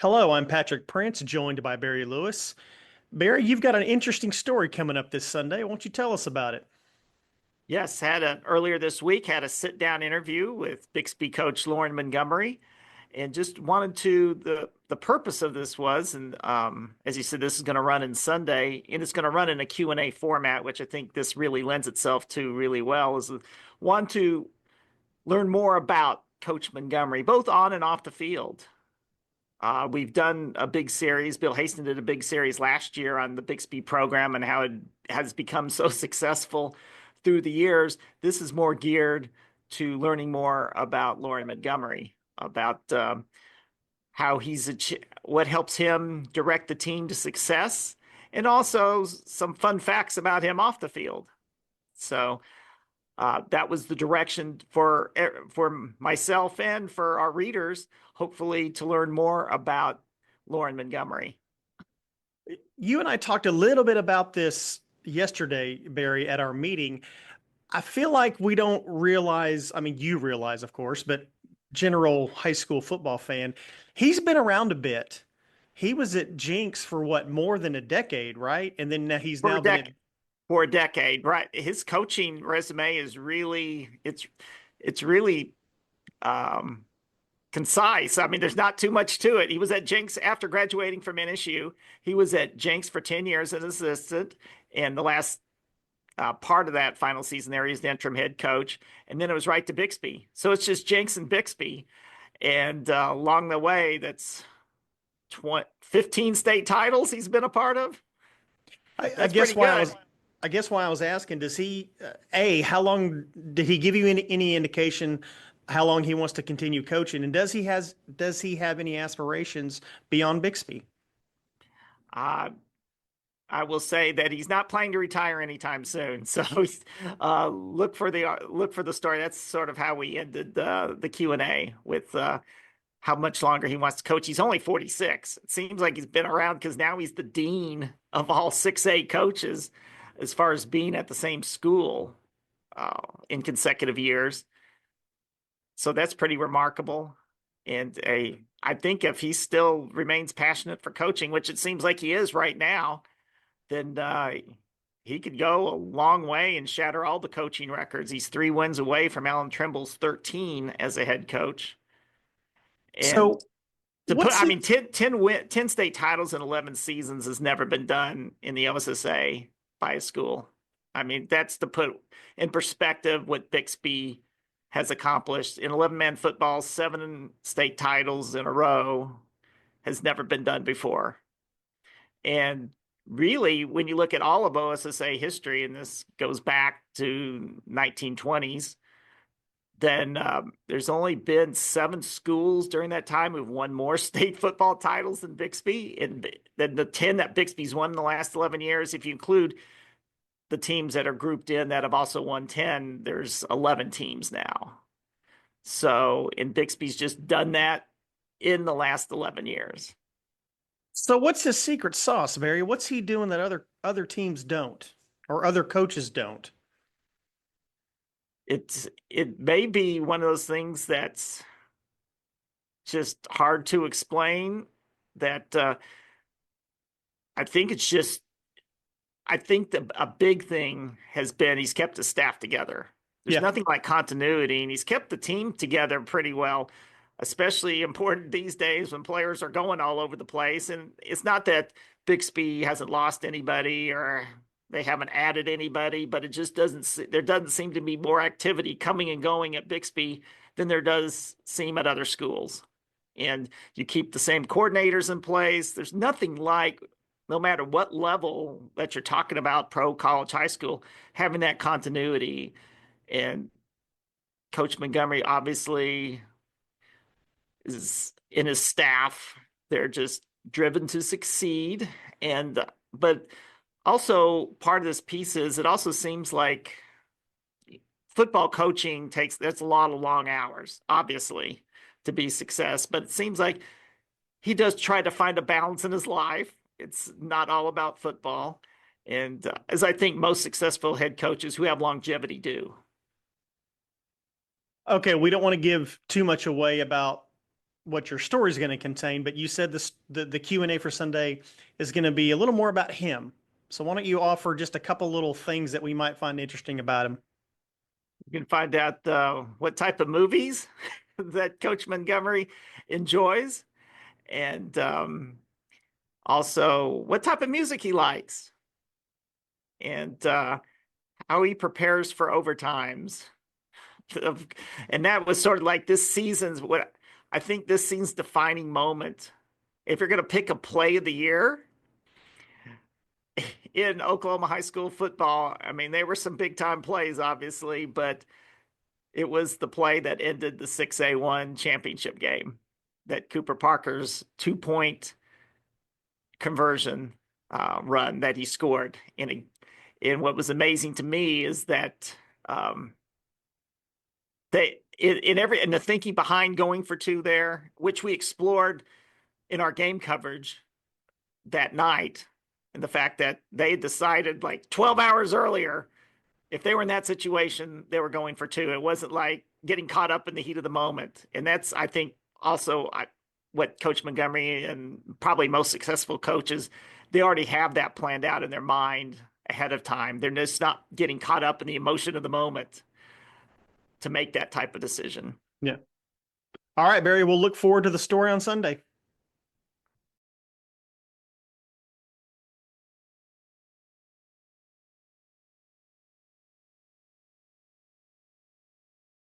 Hello, I'm Patrick Prince, joined by Barry Lewis. Barry, you've got an interesting story coming up this Sunday. Won't you tell us about it? Yes, earlier this week had a sit down interview with Bixby coach Loren Montgomery, and just wanted to the purpose of this was, and as you said, this is going to run in Sunday, and it's going to run in a Q&A format, which I think this really lends itself to really well. Is want to learn more about Coach Montgomery, both on and off the field. We've done a big series. Bill Haston did a big series last year on the Bixby program and how it has become so successful through the years. This is more geared to learning more about Loren Montgomery, about how what helps him direct the team to success, and also some fun facts about him off the field. So that was the direction for myself and for our readers, hopefully to learn more about Loren Montgomery. You and I talked a little bit about this yesterday, Barry, at our meeting. I feel like we don't realize, I mean, you realize, of course, but general high school football fan, he's been around a bit. He was at Jinx for what, more than a decade, right? And then he's For now a been at decade, for a decade, right? His coaching resume is really it's really um, concise. I mean, there's not too much to it. He was at Jinx after graduating from NSU. He was at Jinx for 10 years as an assistant, and the last part of that final season there, he's the interim head coach, and then it was right to Bixby. So it's just Jinx and Bixby, and along the way, that's 15 state titles he's been a part of. I That's guess pretty why good. I guess why I was asking, does he, how long did he give you any indication how long he wants to continue coaching? And does he have any aspirations beyond Bixby? Uh, I will say that he's not planning to retire anytime soon. So look for the story. That's sort of how we ended the Q&A with how much longer he wants to coach. He's only 46. It seems like he's been around because now he's the dean of all 6A coaches as far as being at the same school in consecutive years. So that's pretty remarkable. And I think if he still remains passionate for coaching, which it seems like he is right now, then he could go a long way and shatter all the coaching records. He's 3 wins away from Alan Trimble's 13 as a head coach. And So to put, what's I it? mean, 10 state titles in 11 seasons has never been done in the OSSA by a school. I mean, that's to put in perspective what Bixby has accomplished in 11-man football. 7 state titles in a row has never been done before. And really, when you look at all of OSSA history, and this goes back to 1920s, then there's only been 7 schools during that time who've won more state football titles than Bixby, and then the 10 that Bixby's won in the last 11 years. If you include the teams that are grouped in that have also won 10, there's 11 teams now. So, and Bixby's just done that in the last 11 years. So what's his secret sauce, Barry? What's he doing that other teams don't, or other coaches don't? It may be one of those things that's just hard to explain. That I think it's just I think a big thing has been he's kept his staff together. There's Yeah. nothing like continuity, and he's kept the team together pretty well, especially important these days when players are going all over the place. And it's not that Bixby hasn't lost anybody or they haven't added anybody, but it just there doesn't seem to be more activity coming and going at Bixby than there does seem at other schools. And you keep the same coordinators in place. There's nothing like, no matter what level that you're talking about, pro, college, high school, having that continuity. And Coach Montgomery obviously is in his staff. They're just driven to succeed. And, but also part of this piece is it also seems like football coaching that's a lot of long hours, obviously, to be success. But it seems like he does try to find a balance in his life. It's not all about football. And as I think most successful head coaches who have longevity do. Okay, we don't want to give too much away about what your story is going to contain, but you said the Q&A for Sunday is going to be a little more about him. So why don't you offer just a couple little things that we might find interesting about him? You can find out what type of movies that Coach Montgomery enjoys, and also what type of music he likes, and how he prepares for overtimes. And that was sort of like this season's what I think this season's defining moment. If you're going to pick a play of the year in Oklahoma high school football, I mean, there were some big time plays, obviously, but it was the play that ended the 6A1 championship game, that Cooper Parker's 2-point conversion run that he scored in what was amazing to me is that in the thinking behind going for two there, which we explored in our game coverage that night, and the fact that they decided like 12 hours earlier, if they were in that situation, they were going for two. It wasn't like getting caught up in the heat of the moment. And that's, I think, also what Coach Montgomery and probably most successful coaches, they already have that planned out in their mind ahead of time. They're just not getting caught up in the emotion of the moment to make that type of decision. Yeah. All right, Barry, we'll look forward to the story on Sunday.